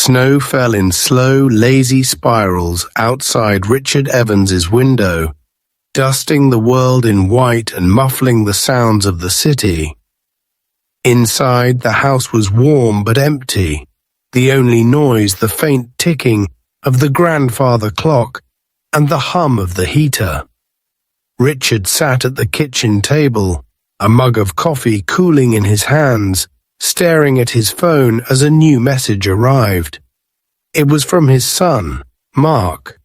Snow fell in slow, lazy spirals outside Richard Evans's window, dusting the world in white and muffling the sounds of the city. Inside, the house was warm but empty, the only noise the faint ticking of the grandfather clock and the hum of the heater. Richard sat at the kitchen table, a mug of coffee cooling in his hands, staring at his phone as a new message arrived. It was from his son, Mark.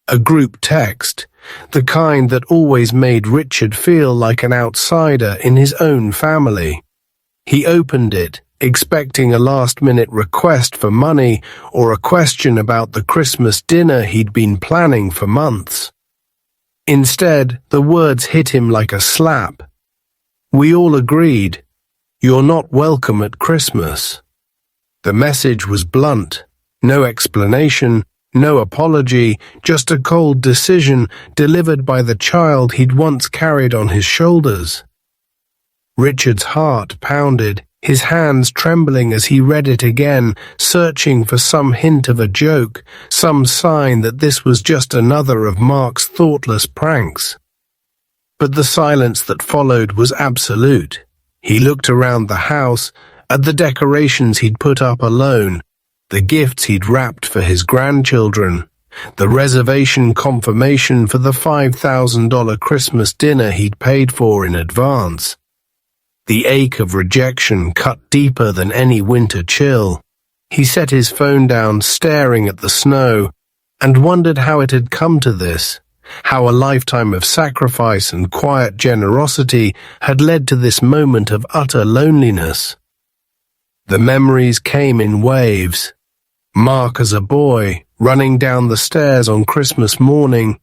A group text, the kind that always made Richard feel like an outsider in his own family. He opened it, expecting a last-minute request for money or a question about the Christmas dinner he'd been planning for months. Instead, the words hit him like a slap. "We all agreed. You're not welcome at Christmas." The message was blunt. No explanation, no apology, just a cold decision delivered by the child he'd once carried on his shoulders. Richard's heart pounded, his hands trembling as he read it again, searching for some hint of a joke, some sign that this was just another of Mark's thoughtless pranks. But the silence that followed was absolute. He looked around the house, at the decorations he'd put up alone, the gifts he'd wrapped for his grandchildren, the reservation confirmation for the $5,000 Christmas dinner he'd paid for in advance. The ache of rejection cut deeper than any winter chill. He set his phone down, staring at the snow, and wondered how it had come to this, how a lifetime of sacrifice and quiet generosity had led to this moment of utter loneliness. The memories came in waves. Mark as a boy, running down the stairs on Christmas morning,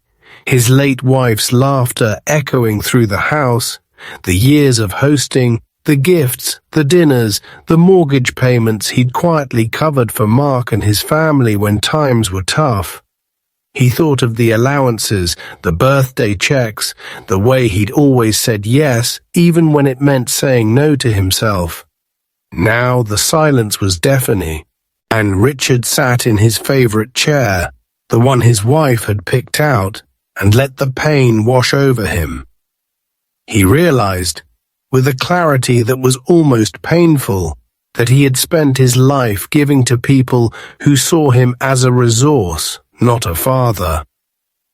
his late wife's laughter echoing through the house, the years of hosting, the gifts, the dinners, the mortgage payments he'd quietly covered for Mark and his family when times were tough. He thought of the allowances, the birthday checks, the way he'd always said yes, even when it meant saying no to himself. Now the silence was deafening, and Richard sat in his favorite chair, the one his wife had picked out, and let the pain wash over him. He realized, with a clarity that was almost painful, that he had spent his life giving to people who saw him as a resource, not a father.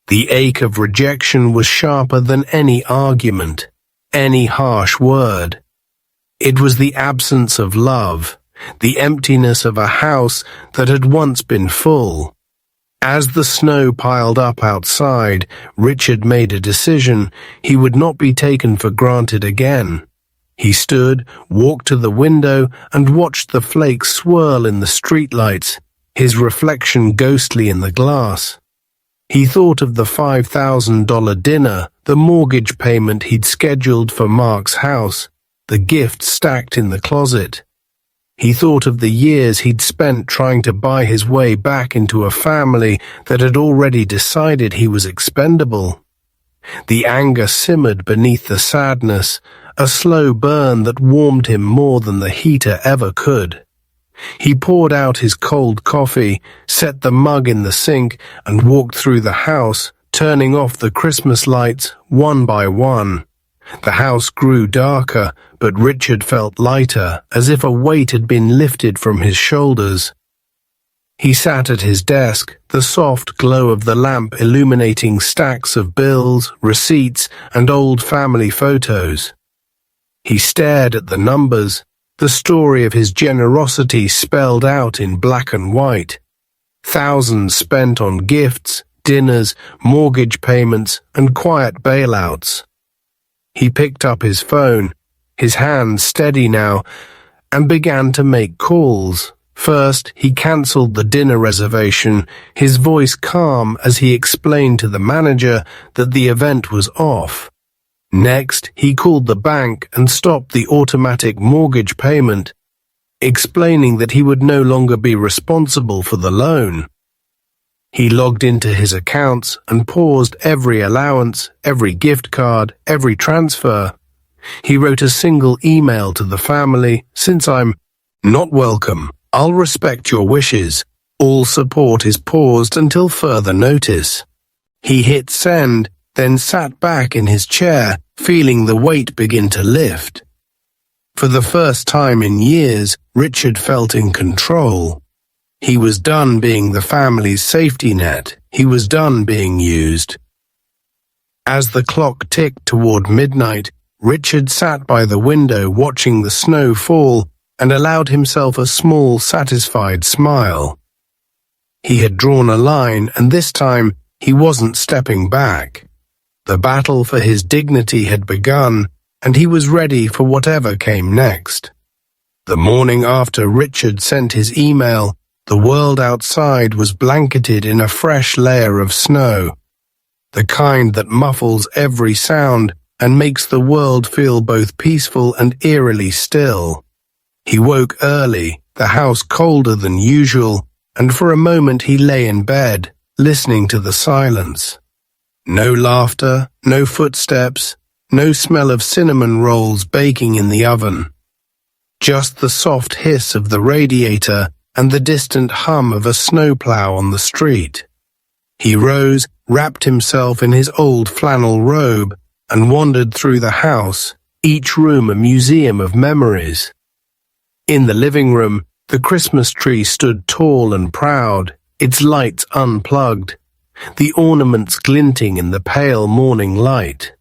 The ache of rejection was sharper than any argument, any harsh word. It was the absence of love, the emptiness of a house that had once been full. As the snow piled up outside, Richard made a decision. He would not be taken for granted again. He stood, walked to the window, and watched the flakes swirl in the streetlights, his reflection ghostly in the glass. He thought of the $5,000 dinner, the mortgage payment he'd scheduled for Mark's house, the gifts stacked in the closet. He thought of the years he'd spent trying to buy his way back into a family that had already decided he was expendable. The anger simmered beneath the sadness, a slow burn that warmed him more than the heater ever could. He poured out his cold coffee, set the mug in the sink, and walked through the house, turning off the Christmas lights one by one. The house grew darker, but Richard felt lighter, as if a weight had been lifted from his shoulders. He sat at his desk, the soft glow of the lamp illuminating stacks of bills, receipts, and old family photos. He stared at the numbers, the story of his generosity spelled out in black and white. Thousands spent on gifts, dinners, mortgage payments, and quiet bailouts. He picked up his phone, his hands steady now, and began to make calls. First, he cancelled the dinner reservation, his voice calm as he explained to the manager that the event was off. Next, he called the bank and stopped the automatic mortgage payment, explaining that he would no longer be responsible for the loan. He logged into his accounts and paused every allowance, every gift card, every transfer. He wrote a single email to the family: "Since I'm not welcome, I'll respect your wishes. All support is paused until further notice. He hit send, then sat back in his chair, feeling the weight begin to lift. For the first time in years, Richard felt in control. He was done being the family's safety net. He was done being used. As the clock ticked toward midnight, Richard sat by the window watching the snow fall and allowed himself a small, satisfied smile. He had drawn a line, and this time he wasn't stepping back. The battle for his dignity had begun, and he was ready for whatever came next. The morning after Richard sent his email, the world outside was blanketed in a fresh layer of snow, the kind that muffles every sound and makes the world feel both peaceful and eerily still. He woke early, the house colder than usual, and for a moment he lay in bed, listening to the silence. No laughter, no footsteps, no smell of cinnamon rolls baking in the oven. Just the soft hiss of the radiator and the distant hum of a snowplow on the street. He rose, wrapped himself in his old flannel robe, and wandered through the house, each room a museum of memories. In the living room, the Christmas tree stood tall and proud, its lights unplugged, the ornaments glinting in the pale morning light.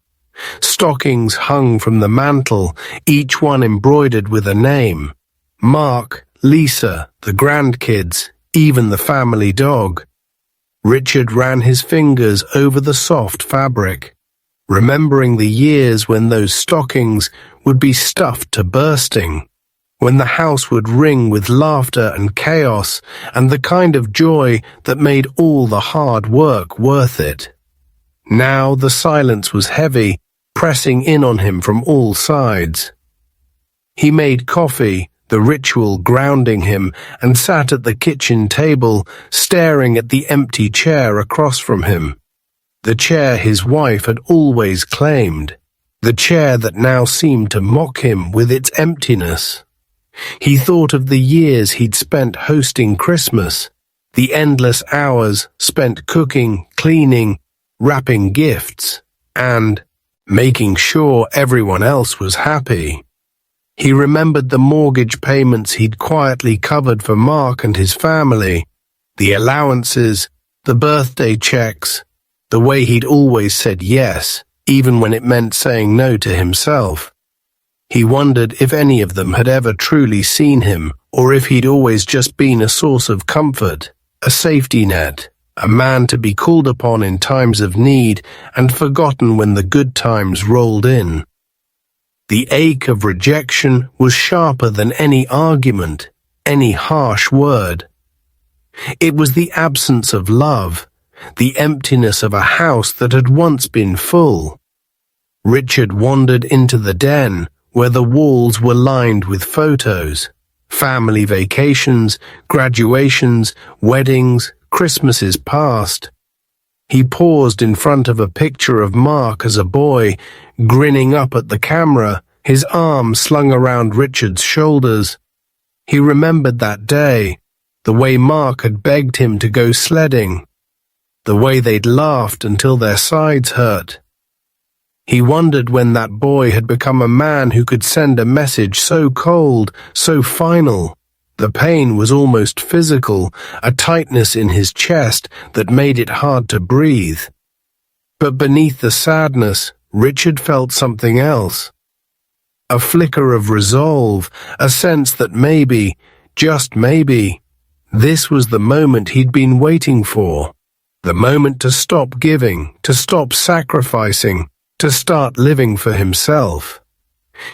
Stockings hung from the mantel, each one embroidered with a name. Mark, Lisa, the grandkids, even the family dog. Richard ran his fingers over the soft fabric, remembering the years when those stockings would be stuffed to bursting, when the house would ring with laughter and chaos and the kind of joy that made all the hard work worth it. Now the silence was heavy, pressing in on him from all sides. He made coffee, the ritual grounding him, and sat at the kitchen table, staring at the empty chair across from him. The chair his wife had always claimed, the chair that now seemed to mock him with its emptiness. He thought of the years he'd spent hosting Christmas, the endless hours spent cooking, cleaning, wrapping gifts, and making sure everyone else was happy. He remembered the mortgage payments he'd quietly covered for Mark and his family, the allowances, the birthday checks, the way he'd always said yes, even when it meant saying no to himself. He wondered if any of them had ever truly seen him, or if he'd always just been a source of comfort, a safety net, a man to be called upon in times of need and forgotten when the good times rolled in. The ache of rejection was sharper than any argument, any harsh word. It was the absence of love, the emptiness of a house that had once been full. Richard wandered into the den, where the walls were lined with photos, family vacations, graduations, weddings, Christmases past. He paused in front of a picture of Mark as a boy, grinning up at the camera, his arm slung around Richard's shoulders. He remembered that day, the way Mark had begged him to go sledding, the way they'd laughed until their sides hurt. He wondered when that boy had become a man who could send a message so cold, so final. The pain was almost physical, a tightness in his chest that made it hard to breathe. But beneath the sadness, Richard felt something else. A flicker of resolve, a sense that maybe, just maybe, this was the moment he'd been waiting for. The moment to stop giving, to stop sacrificing, to start living for himself.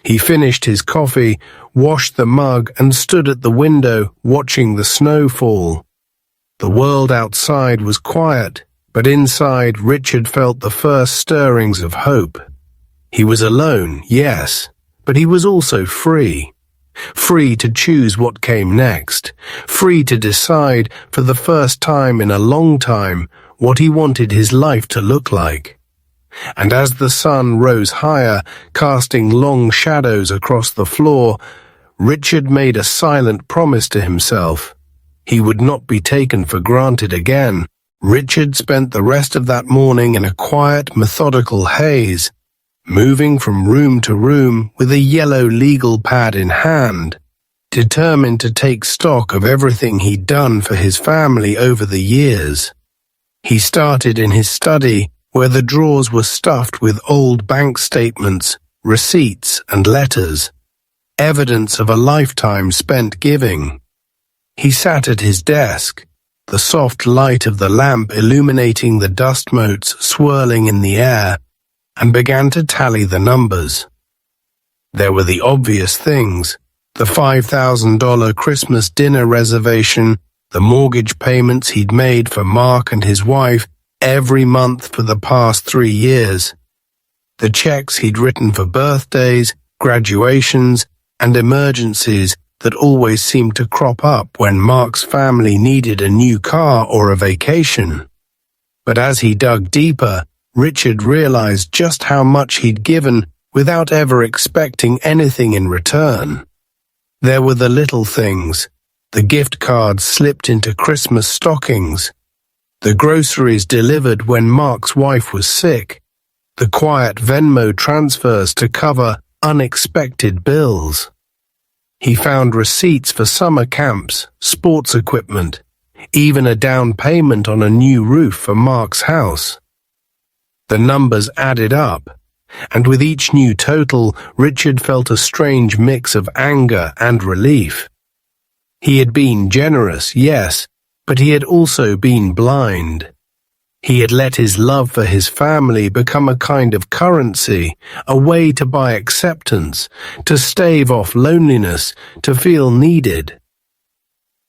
He finished his coffee, washed the mug, and stood at the window watching the snow fall. The world outside was quiet, but inside Richard felt the first stirrings of hope. He was alone, yes, but he was also free. Free to choose what came next, free to decide for the first time in a long time what he wanted his life to look like. And as the sun rose higher, casting long shadows across the floor, Richard made a silent promise to himself. He would not be taken for granted again. Richard spent the rest of that morning in a quiet, methodical haze, moving from room to room with a yellow legal pad in hand, determined to take stock of everything he'd done for his family over the years. He started in his study, where the drawers were stuffed with old bank statements, receipts, and letters, evidence of a lifetime spent giving. He sat at his desk, the soft light of the lamp illuminating the dust motes swirling in the air, and began to tally the numbers. There were the obvious things: the $5,000 Christmas dinner reservation, the mortgage payments he'd made for Mark and his wife every month for the past 3 years, the checks he'd written for birthdays, graduations, and emergencies that always seemed to crop up when Mark's family needed a new car or a vacation. But as he dug deeper, Richard realized just how much he'd given without ever expecting anything in return. There were the little things: the gift cards slipped into Christmas stockings, the groceries delivered when Mark's wife was sick, the quiet Venmo transfers to cover unexpected bills. He found receipts for summer camps, sports equipment, even a down payment on a new roof for Mark's house. The numbers added up, and with each new total, Richard felt a strange mix of anger and relief. He had been generous, yes, but he had also been blind. He had let his love for his family become a kind of currency, a way to buy acceptance, to stave off loneliness, to feel needed.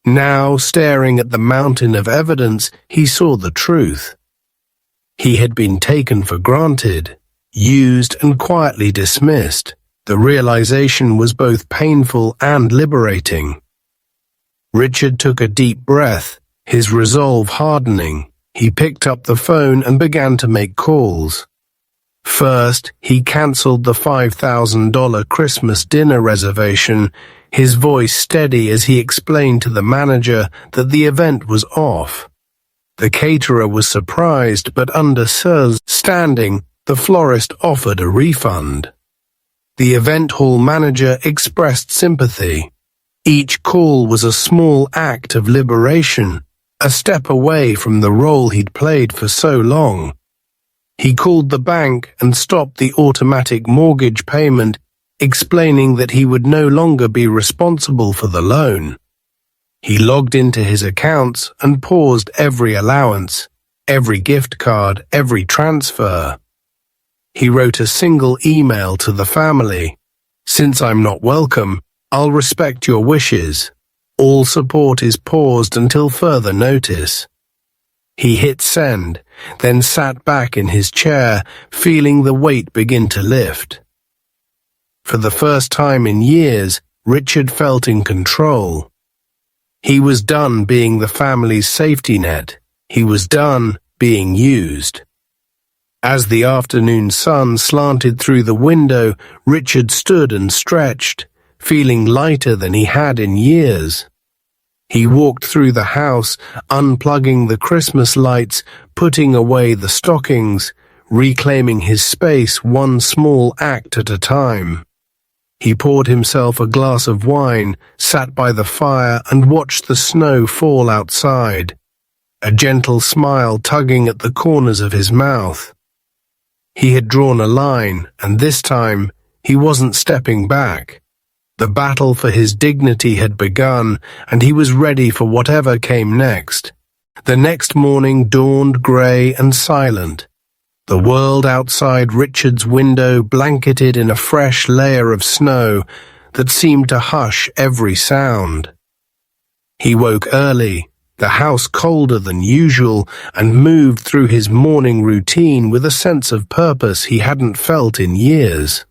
Now, staring at the mountain of evidence, he saw the truth. He had been taken for granted, used and quietly dismissed. The realization was both painful and liberating. Richard took a deep breath, his resolve hardening. He picked up the phone and began to make calls. First, he cancelled the $5,000 Christmas dinner reservation, his voice steady as he explained to the manager that the event was off. The caterer was surprised but understanding. The florist offered a refund. The event hall manager expressed sympathy. Each call was a small act of liberation, a step away from the role he'd played for so long. He called the bank and stopped the automatic mortgage payment, explaining that he would no longer be responsible for the loan. He logged into his accounts and paused every allowance, every gift card, every transfer. He wrote a single email to the family: "Since I'm not welcome, I'll respect your wishes. All support is paused until further notice." He hit send, then sat back in his chair, feeling the weight begin to lift. For the first time in years, Richard felt in control. He was done being the family's safety net. He was done being used. As the afternoon sun slanted through the window, Richard stood and stretched, feeling lighter than he had in years. He walked through the house, unplugging the Christmas lights, putting away the stockings, reclaiming his space one small act at a time. He poured himself a glass of wine, sat by the fire, and watched the snow fall outside, a gentle smile tugging at the corners of his mouth. He had drawn a line, and this time he wasn't stepping back. The battle for his dignity had begun, and he was ready for whatever came next. The next morning dawned grey and silent, the world outside Richard's window blanketed in a fresh layer of snow that seemed to hush every sound. He woke early, the house colder than usual, and moved through his morning routine with a sense of purpose he hadn't felt in years.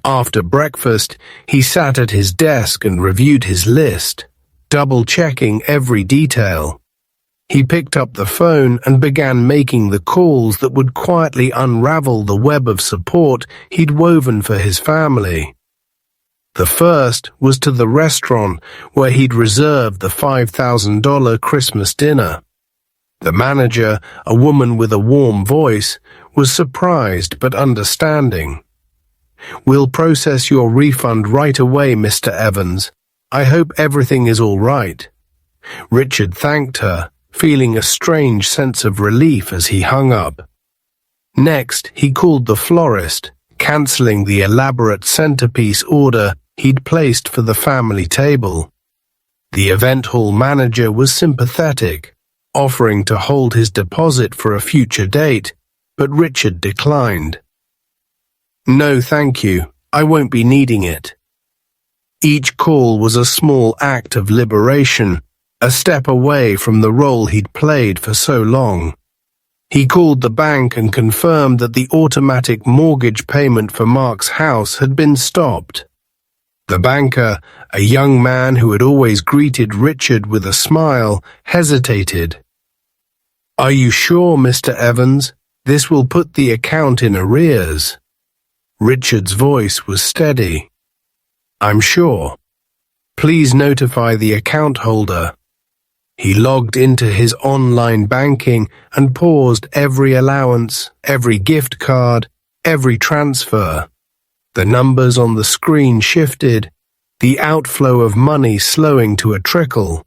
After breakfast, he sat at his desk and reviewed his list, double-checking every detail. He picked up the phone and began making the calls that would quietly unravel the web of support he'd woven for his family. The first was to the restaurant where he'd reserved the $5,000 Christmas dinner. The manager, a woman with a warm voice, was surprised but understanding. "We'll process your refund right away, Mr. Evans. I hope everything is all right." Richard thanked her, feeling a strange sense of relief as he hung up. Next, he called the florist, cancelling the elaborate centerpiece order he'd placed for the family table. The event hall manager was sympathetic, offering to hold his deposit for a future date, but Richard declined. "No, thank you. I won't be needing it." Each call was a small act of liberation, a step away from the role he'd played for so long. He called the bank and confirmed that the automatic mortgage payment for Mark's house had been stopped. The banker, a young man who had always greeted Richard with a smile, hesitated. "Are you sure, Mr. Evans? This will put the account in arrears." Richard's voice was steady. "I'm sure. Please notify the account holder." He logged into his online banking and paused every allowance, every gift card, every transfer. The numbers on the screen shifted, the outflow of money slowing to a trickle.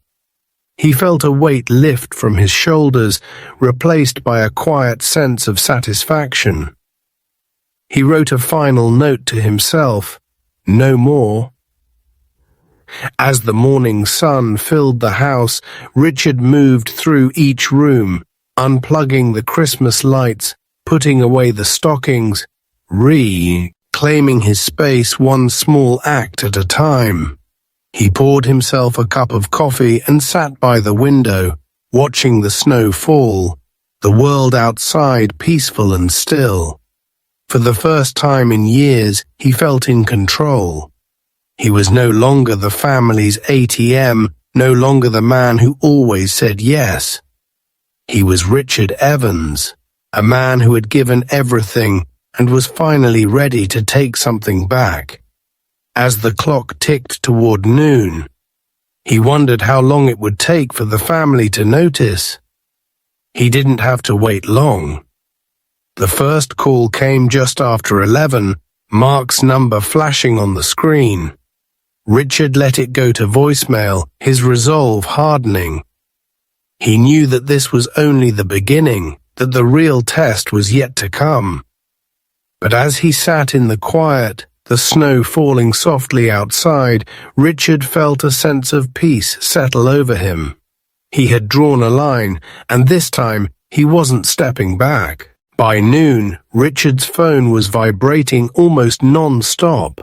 He felt a weight lift from his shoulders, replaced by a quiet sense of satisfaction. He wrote a final note to himself, "No more." As the morning sun filled the house, Richard moved through each room, unplugging the Christmas lights, putting away the stockings, claiming his space one small act at a time. He poured himself a cup of coffee and sat by the window, watching the snow fall, the world outside peaceful and still. For the first time in years, he felt in control. He was no longer the family's ATM, no longer the man who always said yes. He was Richard Evans, a man who had given everything and was finally ready to take something back. As the clock ticked toward noon, he wondered how long it would take for the family to notice. He didn't have to wait long. The first call came just after 11, Mark's number flashing on the screen. Richard let it go to voicemail, his resolve hardening. He knew that this was only the beginning, that the real test was yet to come. But as he sat in the quiet, the snow falling softly outside, Richard felt a sense of peace settle over him. He had drawn a line, and this time he wasn't stepping back. By noon, Richard's phone was vibrating almost non-stop,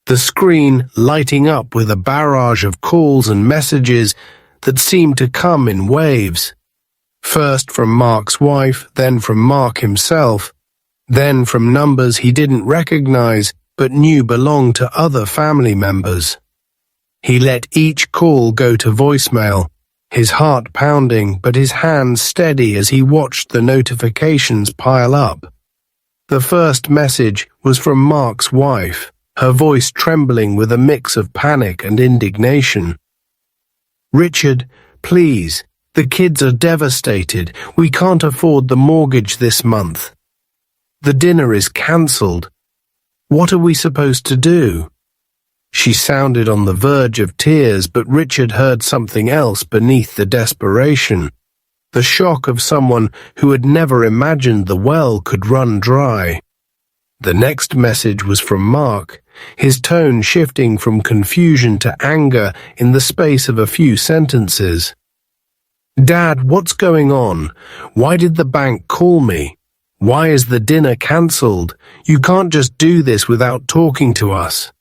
the screen lighting up with a barrage of calls and messages that seemed to come in waves. First from Mark's wife, then from Mark himself, then from numbers he didn't recognize but knew belonged to other family members. He let each call go to voicemail, his heart pounding but his hands steady as he watched the notifications pile up. The first message was from Mark's wife, her voice trembling with a mix of panic and indignation. "Richard, please, the kids are devastated. We can't afford the mortgage this month. The dinner is cancelled. What are we supposed to do?" She sounded on the verge of tears, but Richard heard something else beneath the desperation. The shock of someone who had never imagined the well could run dry. The next message was from Mark, his tone shifting from confusion to anger in the space of a few sentences. "Dad, what's going on? Why did the bank call me? Why is the dinner cancelled? You can't just do this without talking to us."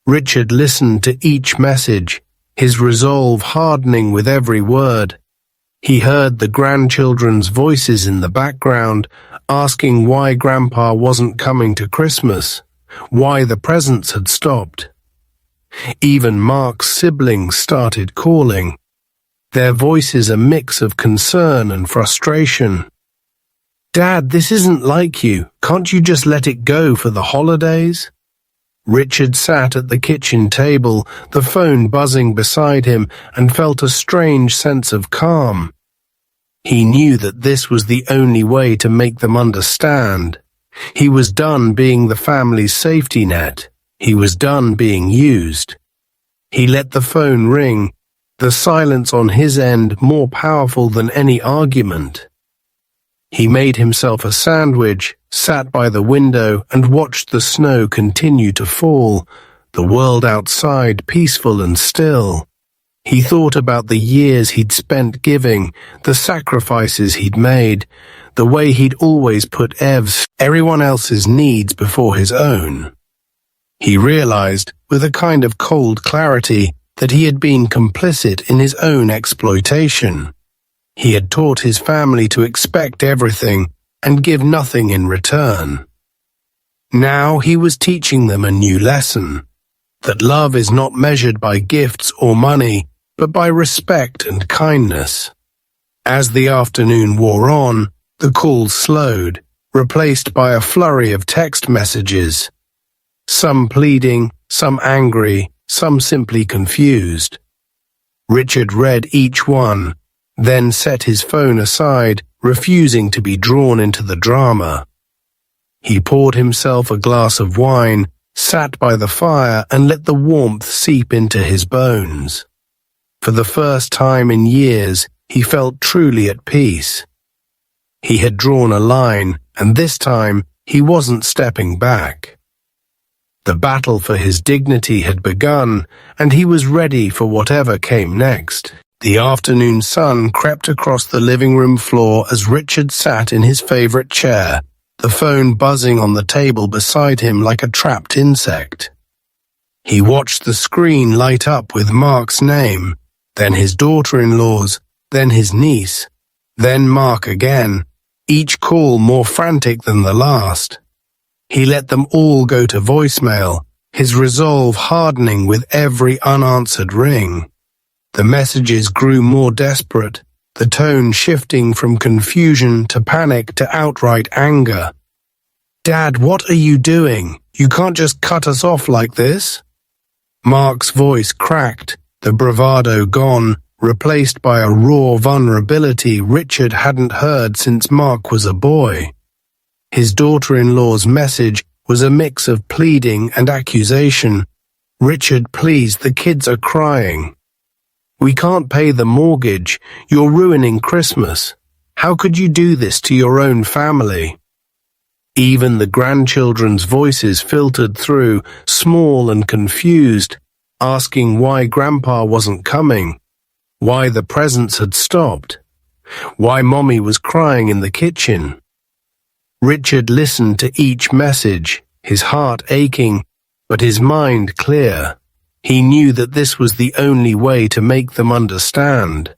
Richard listened to each message, his resolve hardening with every word. He heard the grandchildren's voices in the background, asking why Grandpa wasn't coming to Christmas, why the presents had stopped. Even Mark's siblings started calling, their voices a mix of concern and frustration. "Dad, this isn't like you. Can't you just let it go for the holidays?" Richard sat at the kitchen table, the phone buzzing beside him, and felt a strange sense of calm. He knew that this was the only way to make them understand. He was done being the family's safety net. He was done being used. He let the phone ring, the silence on his end more powerful than any argument. He made himself a sandwich, sat by the window, and watched the snow continue to fall, the world outside peaceful and still. He thought about the years he'd spent giving, the sacrifices he'd made, the way he'd always put everyone else's needs before his own. He realized, with a kind of cold clarity, that he had been complicit in his own exploitation. He had taught his family to expect everything and give nothing in return. Now he was teaching them a new lesson, that love is not measured by gifts or money, but by respect and kindness. As the afternoon wore on, the calls slowed, replaced by a flurry of text messages. Some pleading, some angry, some simply confused. Richard read each one, then set his phone aside, refusing to be drawn into the drama. He poured himself a glass of wine, sat by the fire, and let the warmth seep into his bones. For the first time in years, he felt truly at peace. He had drawn a line, and this time he wasn't stepping back. The battle for his dignity had begun, and he was ready for whatever came next. The afternoon sun crept across the living room floor as Richard sat in his favorite chair, the phone buzzing on the table beside him like a trapped insect. He watched the screen light up with Mark's name, then his daughter-in-law's, then his niece, then Mark again, each call more frantic than the last. He let them all go to voicemail, his resolve hardening with every unanswered ring. The messages grew more desperate, the tone shifting from confusion to panic to outright anger. "Dad, what are you doing? You can't just cut us off like this." Mark's voice cracked, the bravado gone, replaced by a raw vulnerability Richard hadn't heard since Mark was a boy. His daughter-in-law's message was a mix of pleading and accusation. "Richard, please, the kids are crying. We can't pay the mortgage. You're ruining Christmas. How could you do this to your own family?" Even the grandchildren's voices filtered through, small and confused, asking why Grandpa wasn't coming, why the presents had stopped, why Mommy was crying in the kitchen. Richard listened to each message, his heart aching, but his mind clear. He knew that this was the only way to make them understand.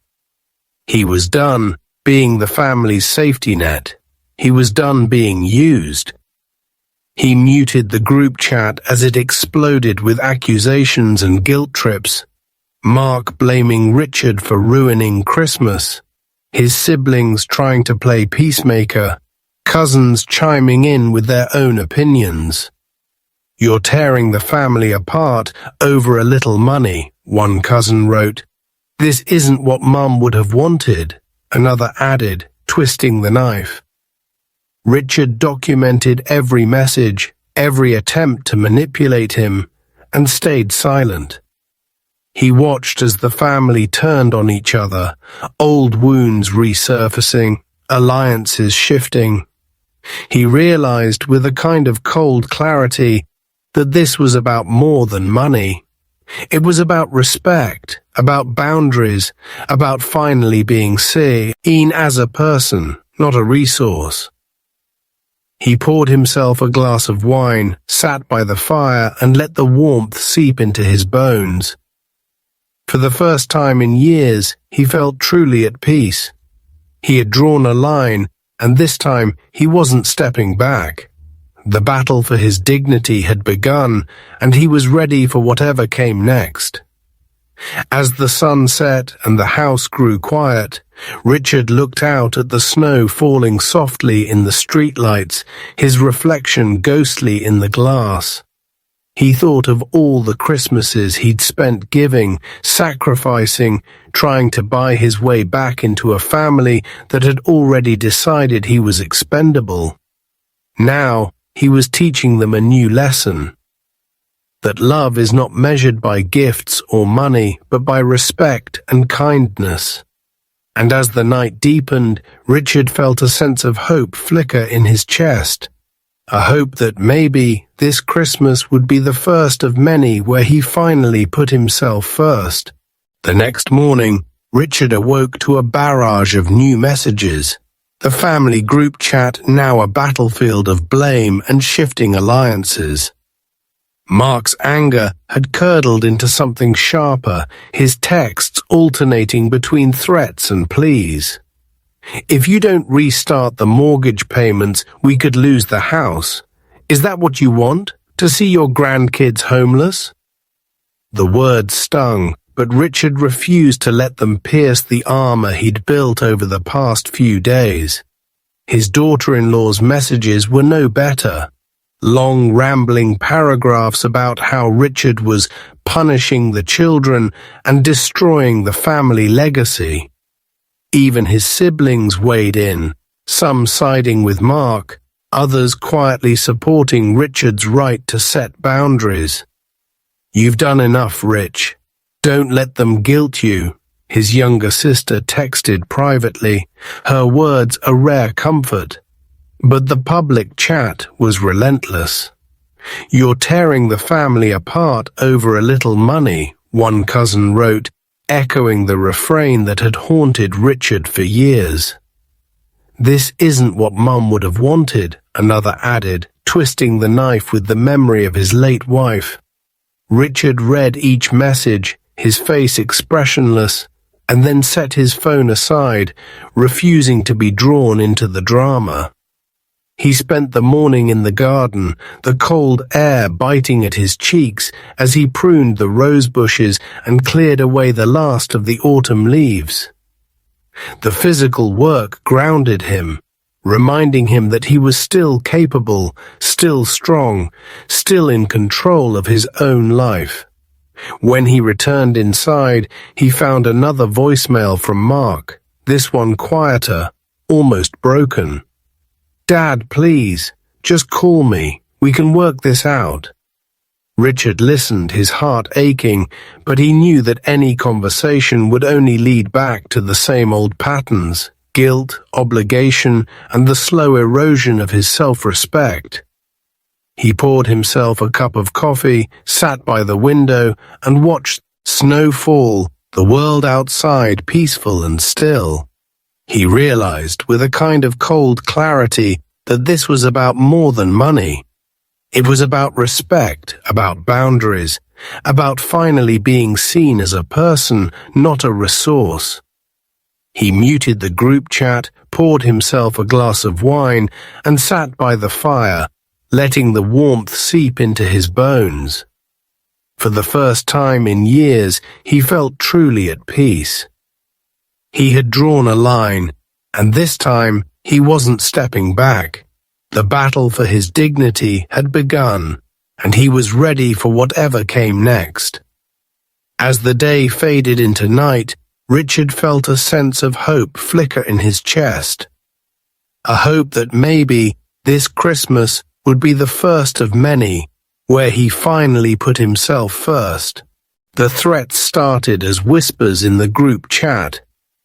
He was done being the family's safety net. He was done being used. He muted the group chat as it exploded with accusations and guilt trips. Mark blaming Richard for ruining Christmas, his siblings trying to play peacemaker, cousins chiming in with their own opinions. "You're tearing the family apart over a little money," one cousin wrote. "This isn't what Mum would have wanted," another added, twisting the knife. Richard documented every message, every attempt to manipulate him, and stayed silent. He watched as the family turned on each other, old wounds resurfacing, alliances shifting. He realized with a kind of cold clarity that this was about more than money. It was about respect, about boundaries, about finally being seen as a person, not a resource. He poured himself a glass of wine, sat by the fire, and let the warmth seep into his bones. For the first time in years, he felt truly at peace. He had drawn a line, and this time he wasn't stepping back. The battle for his dignity had begun, and he was ready for whatever came next. As the sun set and the house grew quiet, Richard looked out at the snow falling softly in the streetlights, his reflection ghostly in the glass. He thought of all the Christmases he'd spent giving, sacrificing, trying to buy his way back into a family that had already decided he was expendable. Now, he was teaching them a new lesson. That love is not measured by gifts or money, but by respect and kindness. And as the night deepened, Richard felt a sense of hope flicker in his chest. A hope that maybe this Christmas would be the first of many where he finally put himself first. The next morning, Richard awoke to a barrage of new messages. The family group chat now a battlefield of blame and shifting alliances. Mark's anger had curdled into something sharper, his texts alternating between threats and pleas. If you don't restart the mortgage payments, we could lose the house. Is that what you want? To see your grandkids homeless? The words stung, but Richard refused to let them pierce the armor he'd built over the past few days. His daughter-in-law's messages were no better. Long, rambling paragraphs about how Richard was punishing the children and destroying the family legacy. Even his siblings weighed in, some siding with Mark, others quietly supporting Richard's right to set boundaries. "You've done enough, Rich. Don't let them guilt you," his younger sister texted privately, her words a rare comfort. But the public chat was relentless. "You're tearing the family apart over a little money," one cousin wrote, echoing the refrain that had haunted Richard for years. "This isn't what Mum would have wanted," another added, twisting the knife with the memory of his late wife. Richard read each message, his face expressionless, and then set his phone aside, refusing to be drawn into the drama. He spent the morning in the garden, the cold air biting at his cheeks as he pruned the rose bushes and cleared away the last of the autumn leaves. The physical work grounded him, reminding him that he was still capable, still strong, still in control of his own life. When he returned inside, he found another voicemail from Mark, this one quieter, almost broken. "Dad, please, just call me. We can work this out." Richard listened, his heart aching, but he knew that any conversation would only lead back to the same old patterns, guilt, obligation, and the slow erosion of his self-respect. He poured himself a cup of coffee, sat by the window, and watched snow fall, the world outside peaceful and still. He realized, with a kind of cold clarity, that this was about more than money. It was about respect, about boundaries, about finally being seen as a person, not a resource. He muted the group chat, poured himself a glass of wine, and sat by the fire, letting the warmth seep into his bones. For the first time in years, he felt truly at peace. He had drawn a line, and this time he wasn't stepping back. The battle for his dignity had begun, and he was ready for whatever came next. As the day faded into night, Richard felt a sense of hope flicker in his chest. A hope that maybe this Christmas would be the first of many, where he finally put himself first. The threats started as whispers in the group chat,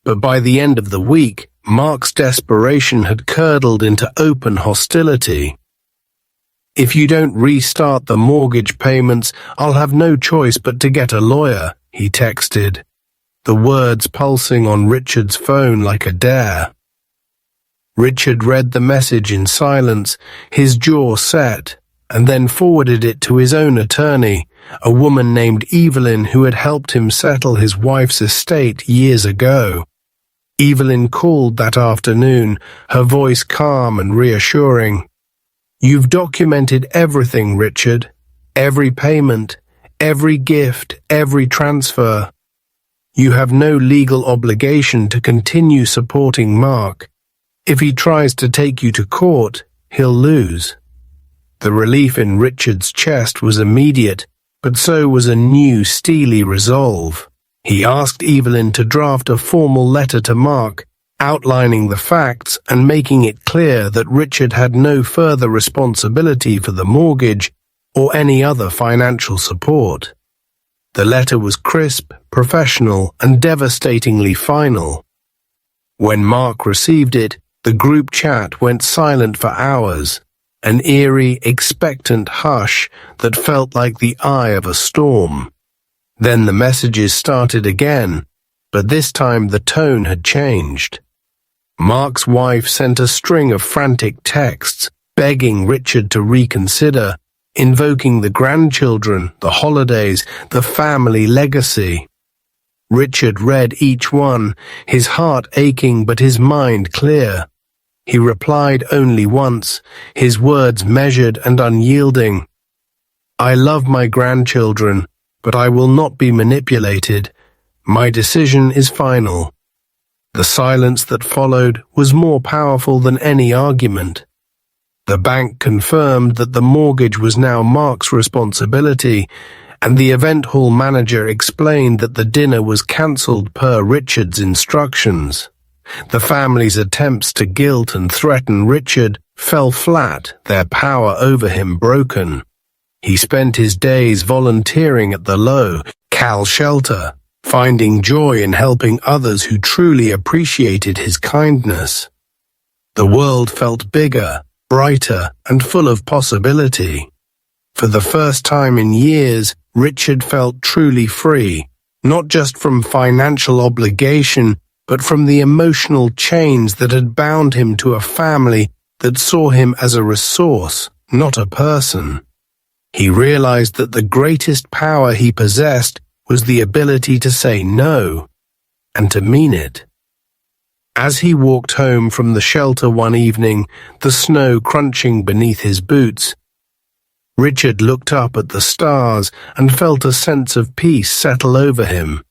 but by the end of the week, Mark's desperation had curdled into open hostility. "If you don't restart the mortgage payments, I'll have no choice but to get a lawyer," he texted, the words pulsing on Richard's phone like a dare. Richard read the message in silence, his jaw set, and then forwarded it to his own attorney, a woman named Evelyn who had helped him settle his wife's estate years ago. Evelyn called that afternoon, her voice calm and reassuring. "You've documented everything, Richard. Every payment, every gift, every transfer. You have no legal obligation to continue supporting Mark. If he tries to take you to court, he'll lose." The relief in Richard's chest was immediate, but so was a new steely resolve. He asked Evelyn to draft a formal letter to Mark, outlining the facts and making it clear that Richard had no further responsibility for the mortgage or any other financial support. The letter was crisp, professional, and devastatingly final. When Mark received it, the group chat went silent for hours, an eerie, expectant hush that felt like the eye of a storm. Then the messages started again, but this time the tone had changed. Mark's wife sent a string of frantic texts, begging Richard to reconsider, invoking the grandchildren, the holidays, the family legacy. Richard read each one, his heart aching but his mind clear. He replied only once, his words measured and unyielding. "I love my grandchildren, but I will not be manipulated. My decision is final." The silence that followed was more powerful than any argument. The bank confirmed that the mortgage was now Mark's responsibility, and the event hall manager explained that the dinner was cancelled per Richard's instructions. The family's attempts to guilt and threaten Richard fell flat, their power over him broken. He spent his days volunteering at the low-cal shelter, finding joy in helping others who truly appreciated his kindness. The world felt bigger, brighter, and full of possibility. For the first time in years, Richard felt truly free, not just from financial obligation, but from the emotional chains that had bound him to a family that saw him as a resource, not a person. He realized that the greatest power he possessed was the ability to say no, and to mean it. As he walked home from the shelter one evening, the snow crunching beneath his boots, Richard looked up at the stars and felt a sense of peace settle over him.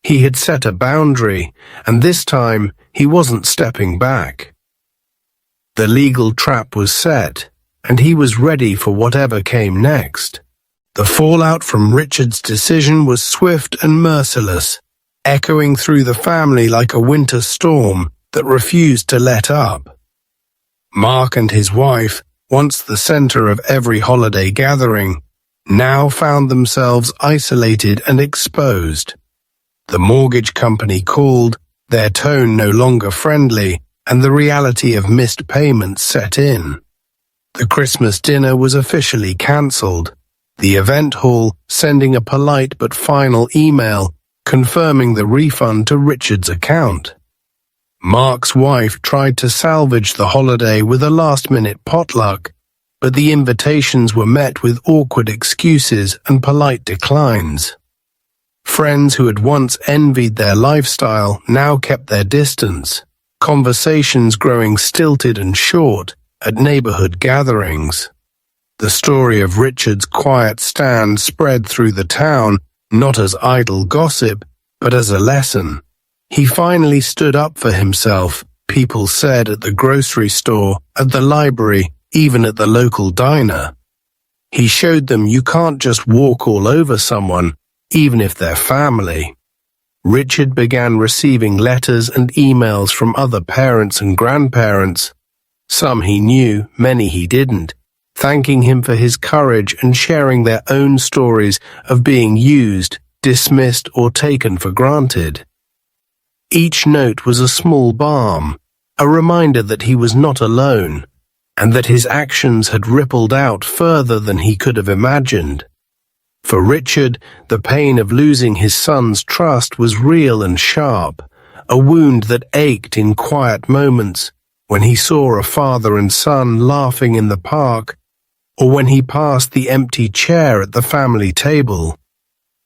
He had set a boundary, and this time he wasn't stepping back. The legal trap was set, and he was ready for whatever came next. The fallout from Richard's decision was swift and merciless, echoing through the family like a winter storm that refused to let up. Mark and his wife, once the center of every holiday gathering, now found themselves isolated and exposed. The mortgage company called, their tone no longer friendly, and the reality of missed payments set in. The Christmas dinner was officially cancelled, the event hall sending a polite but final email confirming the refund to Richard's account. Mark's wife tried to salvage the holiday with a last-minute potluck, but the invitations were met with awkward excuses and polite declines. Friends who had once envied their lifestyle now kept their distance, conversations growing stilted and short at neighborhood gatherings. The story of Richard's quiet stand spread through the town, not as idle gossip, but as a lesson. He finally stood up for himself, people said, at the grocery store, at the library, even at the local diner. He showed them you can't just walk all over someone, even if they're family. Richard began receiving letters and emails from other parents and grandparents. Some he knew, many he didn't, thanking him for his courage and sharing their own stories of being used, dismissed, or taken for granted. Each note was a small balm, a reminder that he was not alone, and that his actions had rippled out further than he could have imagined. For Richard, the pain of losing his son's trust was real and sharp, a wound that ached in quiet moments, when he saw a father and son laughing in the park, or when he passed the empty chair at the family table.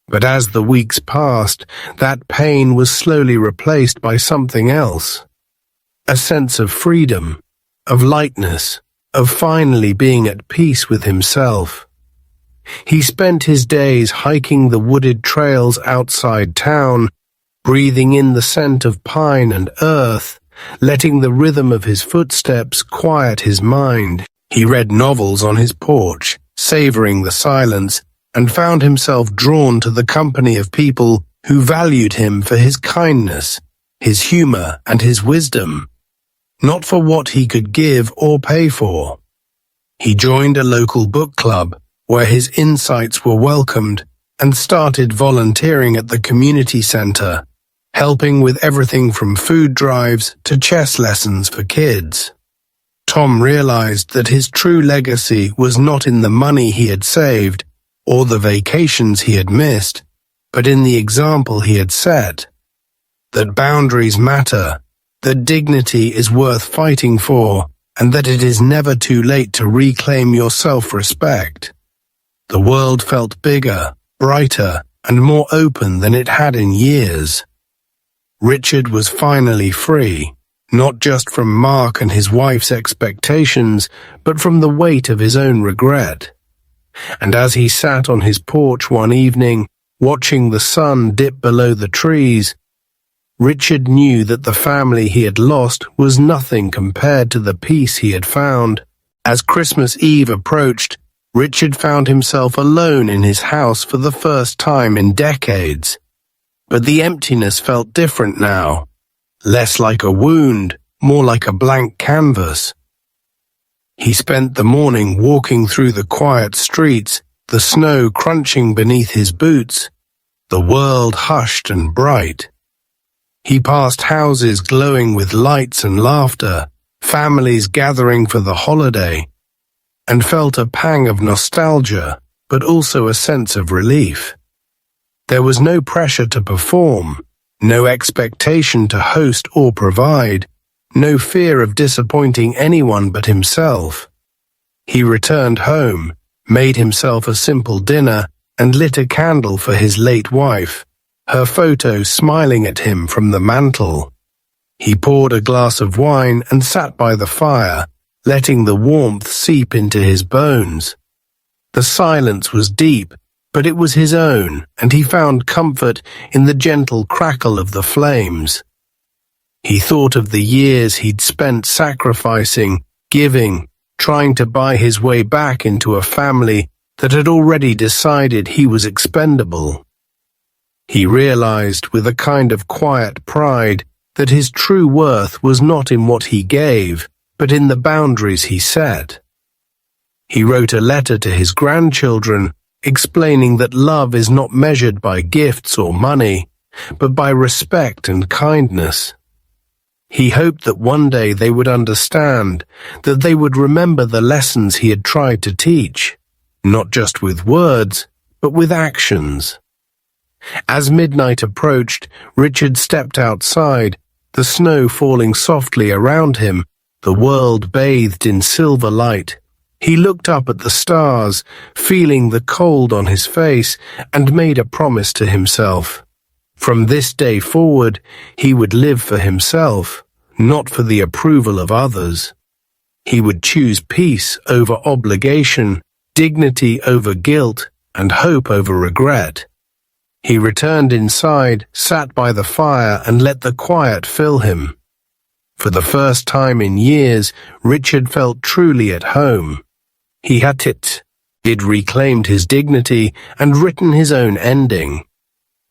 But as the weeks passed, that pain was slowly replaced by something else. A sense of freedom, of lightness, of finally being at peace with himself. He spent his days hiking the wooded trails outside town, breathing in the scent of pine and earth, letting the rhythm of his footsteps quiet his mind. He read novels on his porch, savoring the silence, and found himself drawn to the company of people who valued him for his kindness, his humor, and his wisdom, not for what he could give or pay for. He joined a local book club where his insights were welcomed and started volunteering at the community center, helping with everything from food drives to chess lessons for kids. Tom realized that his true legacy was not in the money he had saved or the vacations he had missed, but in the example he had set. That boundaries matter, that dignity is worth fighting for, and that it is never too late to reclaim your self-respect. The world felt bigger, brighter, and more open than it had in years. Richard was finally free, not just from Mark and his wife's expectations, but from the weight of his own regret. And as he sat on his porch one evening, watching the sun dip below the trees, Richard knew that the family he had lost was nothing compared to the peace he had found. As Christmas Eve approached, Richard found himself alone in his house for the first time in decades. But the emptiness felt different now, less like a wound, more like a blank canvas. He spent the morning walking through the quiet streets, the snow crunching beneath his boots, the world hushed and bright. He passed houses glowing with lights and laughter, families gathering for the holiday, and felt a pang of nostalgia, but also a sense of relief. There was no pressure to perform, no expectation to host or provide, no fear of disappointing anyone but himself. He returned home, made himself a simple dinner, and lit a candle for his late wife, her photo smiling at him from the mantel. He poured a glass of wine and sat by the fire, letting the warmth seep into his bones. The silence was deep, but it was his own, and he found comfort in the gentle crackle of the flames. He thought of the years he'd spent sacrificing, giving, trying to buy his way back into a family that had already decided he was expendable. He realized with a kind of quiet pride that his true worth was not in what he gave, but in the boundaries he set. He wrote a letter to his grandchildren explaining that love is not measured by gifts or money, but by respect and kindness. He hoped that one day they would understand, that they would remember the lessons he had tried to teach, not just with words, but with actions. As midnight approached, Richard stepped outside, the snow falling softly around him, the world bathed in silver light. He looked up at the stars, feeling the cold on his face, and made a promise to himself. From this day forward, he would live for himself, not for the approval of others. He would choose peace over obligation, dignity over guilt, and hope over regret. He returned inside, sat by the fire, and let the quiet fill him. For the first time in years, Richard felt truly at home. He had reclaimed his dignity and written his own ending.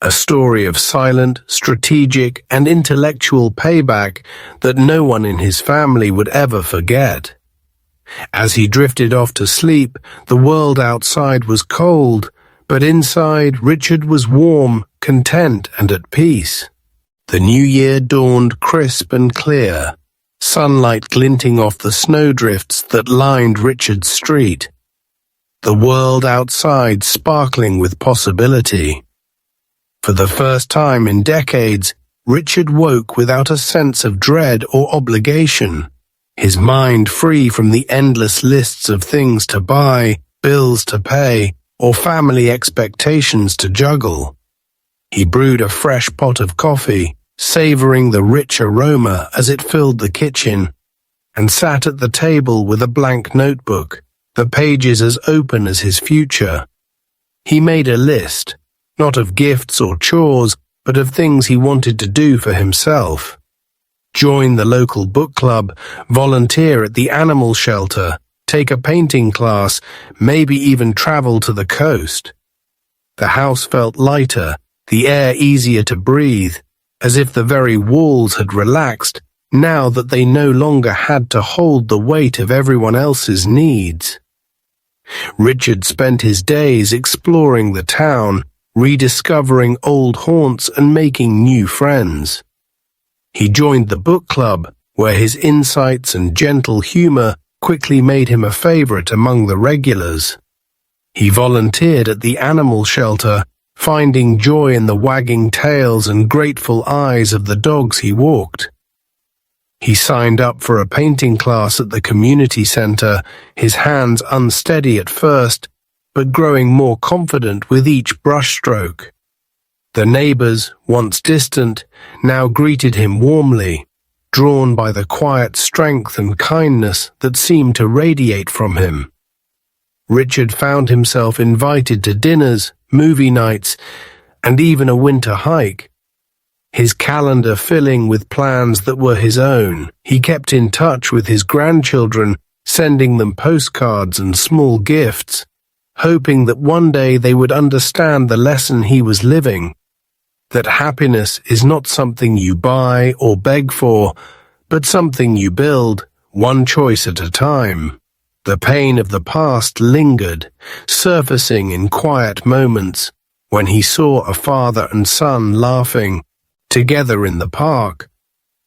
A story of silent, strategic, and intellectual payback that no one in his family would ever forget. As he drifted off to sleep, the world outside was cold, but inside Richard was warm, content, and at peace. The new year dawned crisp and clear, sunlight glinting off the snowdrifts that lined Richard's street. The world outside sparkling with possibility. For the first time in decades, Richard woke without a sense of dread or obligation, his mind free from the endless lists of things to buy, bills to pay, or family expectations to juggle. He brewed a fresh pot of coffee, savoring the rich aroma as it filled the kitchen, and sat at the table with a blank notebook, the pages as open as his future. He made a list, not of gifts or chores, but of things he wanted to do for himself. Join the local book club, volunteer at the animal shelter, take a painting class, maybe even travel to the coast. The house felt lighter, the air easier to breathe, as if the very walls had relaxed now that they no longer had to hold the weight of everyone else's needs. Richard spent his days exploring the town, rediscovering old haunts and making new friends. He joined the book club, where his insights and gentle humor quickly made him a favorite among the regulars. He volunteered at the animal shelter, finding joy in the wagging tails and grateful eyes of the dogs he walked. He signed up for a painting class at the community center, his hands unsteady at first, but growing more confident with each brushstroke. The neighbors, once distant, now greeted him warmly, drawn by the quiet strength and kindness that seemed to radiate from him. Richard found himself invited to dinners, movie nights, and even a winter hike. His calendar filling with plans that were his own. He kept in touch with his grandchildren, sending them postcards and small gifts, hoping that one day they would understand the lesson he was living, that happiness is not something you buy or beg for, but something you build, one choice at a time. The pain of the past lingered, surfacing in quiet moments, when he saw a father and son laughing together in the park,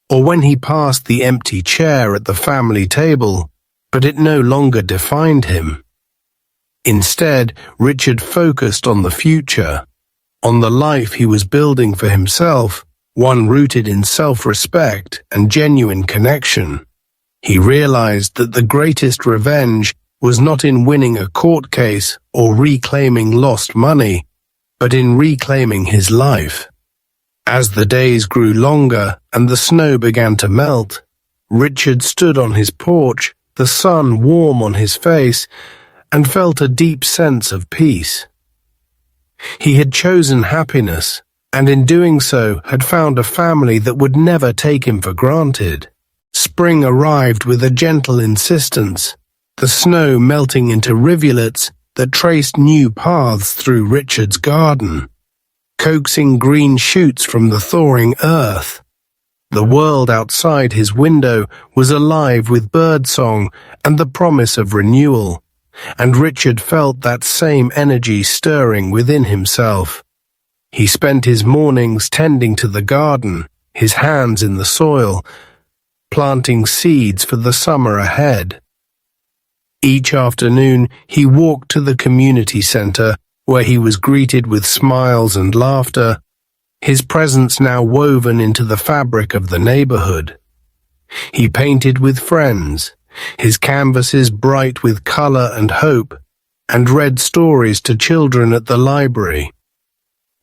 or when he passed the empty chair at the family table, but it no longer defined him. Instead, Richard focused on the future, on the life he was building for himself, one rooted in self-respect and genuine connection. He realized that the greatest revenge was not in winning a court case or reclaiming lost money, but in reclaiming his life. As the days grew longer and the snow began to melt, Richard stood on his porch, the sun warm on his face, and felt a deep sense of peace. He had chosen happiness, and in doing so had found a family that would never take him for granted. Spring arrived with a gentle insistence, the snow melting into rivulets that traced new paths through Richard's garden, coaxing green shoots from the thawing earth. The world outside his window was alive with birdsong and the promise of renewal, and Richard felt that same energy stirring within himself. He spent his mornings tending to the garden, his hands in the soil, planting seeds for the summer ahead. Each afternoon he walked to the community center, where he was greeted with smiles and laughter, his presence now woven into the fabric of the neighborhood. He painted with friends, his canvases bright with color and hope, and read stories to children at the library,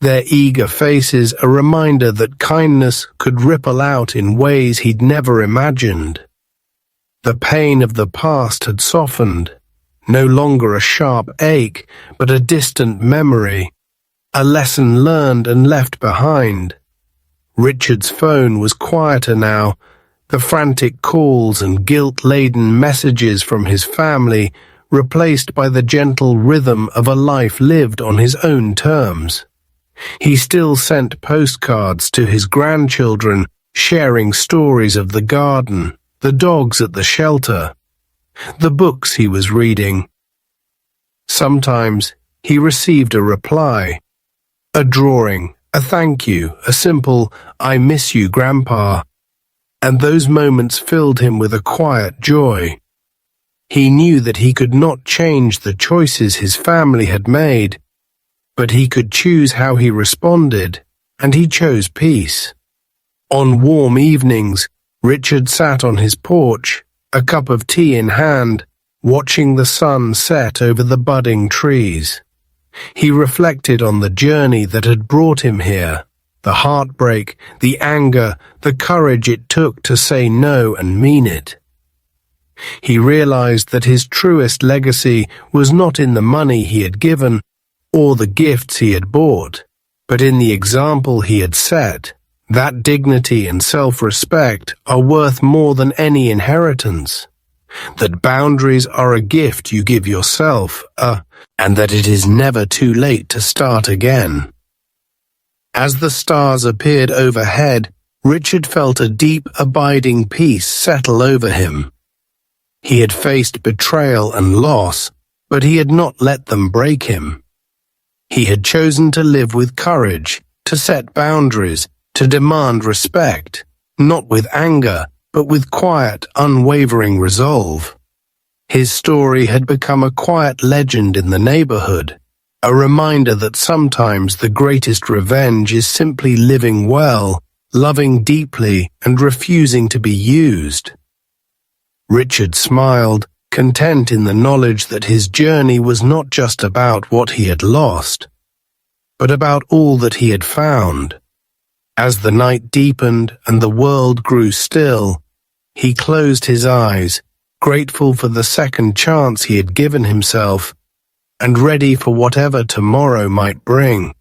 their eager faces a reminder that kindness could ripple out in ways he'd never imagined. The pain of the past had softened, no longer a sharp ache, but a distant memory, a lesson learned and left behind. Richard's phone was quieter now, the frantic calls and guilt-laden messages from his family replaced by the gentle rhythm of a life lived on his own terms. He still sent postcards to his grandchildren, sharing stories of the garden, the dogs at the shelter, the books he was reading. Sometimes he received a reply, a drawing, a thank you, a simple, "I miss you, Grandpa," and those moments filled him with a quiet joy. He knew that he could not change the choices his family had made, but he could choose how he responded, and he chose peace. On warm evenings, Richard sat on his porch, a cup of tea in hand, watching the sun set over the budding trees. He reflected on the journey that had brought him here, the heartbreak, the anger, the courage it took to say no and mean it. He realized that his truest legacy was not in the money he had given or the gifts he had bought, but in the example he had set. That dignity and self-respect are worth more than any inheritance. that boundaries are a gift you give yourself, and that it is never too late to start again. As the stars appeared overhead, Richard felt a deep, abiding peace settle over him. He had faced betrayal and loss, but he had not let them break him. He had chosen to live with courage, to set boundaries, to demand respect, not with anger, but with quiet, unwavering resolve. His story had become a quiet legend in the neighborhood, a reminder that sometimes the greatest revenge is simply living well, loving deeply, and refusing to be used. Richard smiled, content in the knowledge that his journey was not just about what he had lost, but about all that he had found. As the night deepened and the world grew still, he closed his eyes, grateful for the second chance he had given himself, and ready for whatever tomorrow might bring.